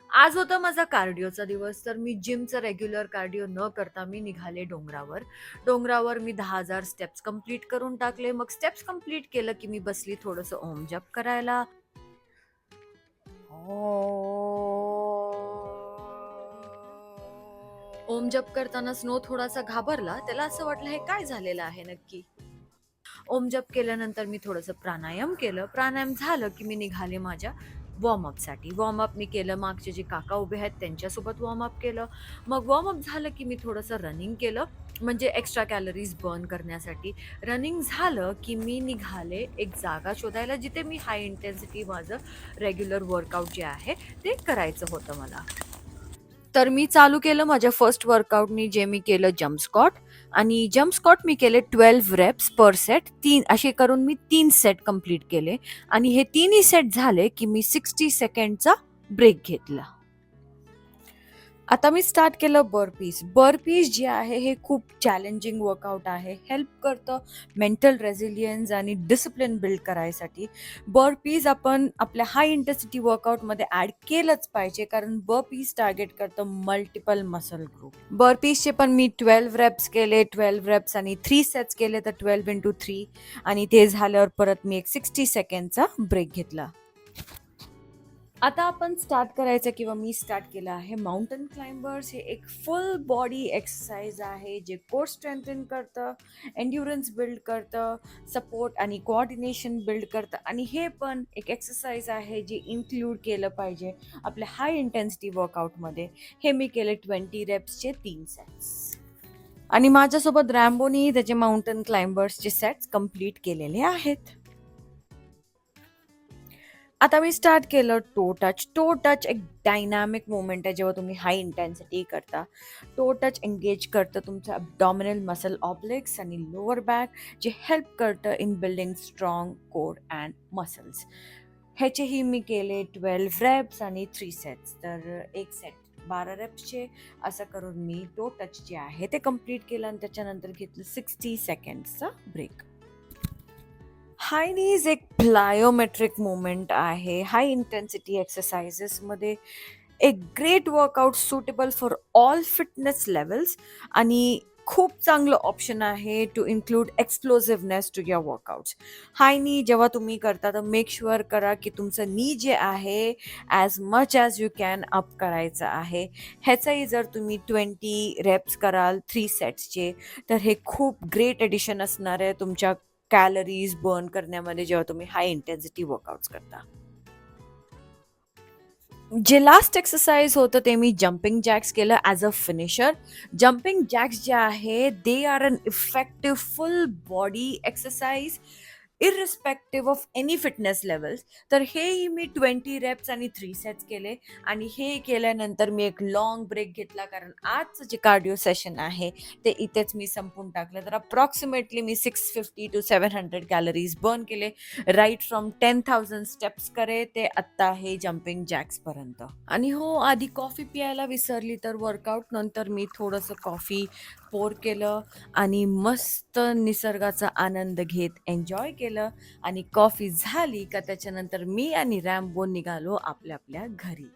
आज होता माझा कार्डिओचा दिवस, तर मी जिमचा रेग्युलर कार्डिओ न करता मी निघाले डोंगरावर. डोंगरावर मी 10,000 स्टेप्स कंप्लीट करून टाकले. मग स्टेप्स कंप्लीट केलं, की मी बसली थोडंसं ओम जप करायला. ओम जप करताना स्नो थोडासा घाबरला. त्याला असं वाटलं हे काय झालेलं आहे नक्की? ओम जप केल्यानंतर मी थोडंसं प्राणायाम केलं. प्राणायाम झालं, की मी निघाले माझ्या वॉर्मअपसाठी. वॉर्मअप मी केलं. मागचे जे काका उभे आहेत त्यांच्यासोबत वॉर्मअप केलं. मग वॉर्मअप झालं, की मी थोडंसं रनिंग केलं, म्हणजे एक्स्ट्रा कॅलरीज बर्न करण्यासाठी. रनिंग झालं, की मी निघाले एक जागा शोधायला, जिथे मी हाय इंटेन्सिटी माझं रेग्युलर वर्कआउट जे आहे ते करायचं होतं मला. तर मी चालू केलं माझ्या फर्स्ट वर्कआउटनी, जे मी केलं जंप स्क्वॉट. आणि जंप स्क्वॉट मी केले 12 रेप्स पर सेट. असे करून मी 3 सेट कंप्लीट केले. आणि हे तिन्ही सेट झाले, की मी 60 सेकंडचा ब्रेक घेतला. आता मी स्टार्ट केलं बर्पीज. बर्पीज जे आहे हे खूप चॅलेंजिंग वर्कआउट आहे. हेल्प करतं मेंटल रेझिलियन्स आणि डिसिप्लिन बिल्ड करायसाठी. बर्पीज आपण आपल्या हाय इंटेन्सिटी वर्कआउटमध्ये ॲड केलंच पाहिजे, कारण बर्पीज टार्गेट करतं मल्टिपल मसल ग्रुप. बर्पीजचे पण मी 12 रेप्स केले. 12 रेप्स आणि 3 सेट्स केले, तर 12 × 3. आणि ते झाल्यावर परत मी एक 60 सेकंडचा ब्रेक घेतला. आता आपण स्टार्ट करायचं, किंवा मी स्टार्ट केलं आहे माउंटन क्लाइंबर्स. हे एक फुल बॉडी एक्सरसाइज आहे, जे कोर स्ट्रेंथन करतं, एन्ड्युरन्स बिल्ड करतं, सपोर्ट आणि कोऑर्डिनेशन बिल्ड करतं. आणि हे पण एक एक्सरसाइज आहे जे इन्क्लूड केलं पाहिजे आपल्या हाय इंटेन्सिटी वर्कआउटमध्ये. हे मी केले 20 रेप्सचे 3 सेट्स. आणि माझ्यासोबत रॅम्बोनी त्याचे माउंटन क्लाइंबर्सचे सेट्स कंप्लीट केलेले आहेत. आता मी स्टार्ट केलं टो टच. टो टच एक डायनॅमिक मूव्हमेंट आहे. जेव्हा तुम्ही हाय इंटेन्सिटी करता, टो टच एंगेज करतं तुमचं ॲब्डॉमिनल मसल, ऑब्लिक्स आणि लोअर बॅक, जे हेल्प करतं in building strong core and muscles. ह्याचेही मी केले 12 रेप्स आणि 3 सेट्स. तर एक सेट 12 रेप्सचे, असं करून मी टो टच जे आहे ते कंप्लीट केलं. आणि त्याच्यानंतर घेतलं 60 सेकंड्सचा ब्रेक. हाय नीज एक प्लायोमेट्रिक मूवमेंट आहे. हाय इंटेन्सिटी एक्सरसाइजेसमध्ये एक great workout, suitable for all fitness levels. आणि खूप चांगलं ऑप्शन आहे to include explosiveness to your workouts. High नी जेव्हा तुम्ही करता, तर मेक शुअर करा की तुमचं नी जे आहे as much as you can up करायचं आहे. ह्याचाही जर तुम्ही 20 रेप्स कराल 3 सेट्सचे, तर हे खूप ग्रेट एडिशन असणार आहे तुमच्या कॅलरीज बर्न करण्यामध्ये, जेव्हा तुम्ही हाय इंटेन्सिटी वर्कआउट्स करता. जे लास्ट एक्सरसाइज होतं ते मी जम्पिंग जॅक्स केलं as a finisher. Jumping jacks जे आहे, they are an effective full body exercise irrespective of any fitness levels. तर हेही मी 20 रेप्स आणि 3 सेट्स केले. आणि हे केल्यानंतर मी एक लाँग ब्रेक घेतला, कारण आजचं जे कार्डिओ सेशन आहे ते इथेच मी संपवून टाकलं. तर approximately me 650 to 700 calories burn केले, राईट फ्रॉम 10,000 स्टेप्स करे ते आत्ता हे जम्पिंग जॅक्सपर्यंत. आणि हो, आधी कॉफी प्यायला विसरली, तर वर्कआउट नंतर मी थोडंसं कॉफी पोर केलं आणि मस्त निसर्गाचा आनंद घेत एन्जॉय केलं. आणि कॉफी झाली का त्याच्यानंतर मी आणि रॅम्बो निघालो आपल्या आपल्या घरी.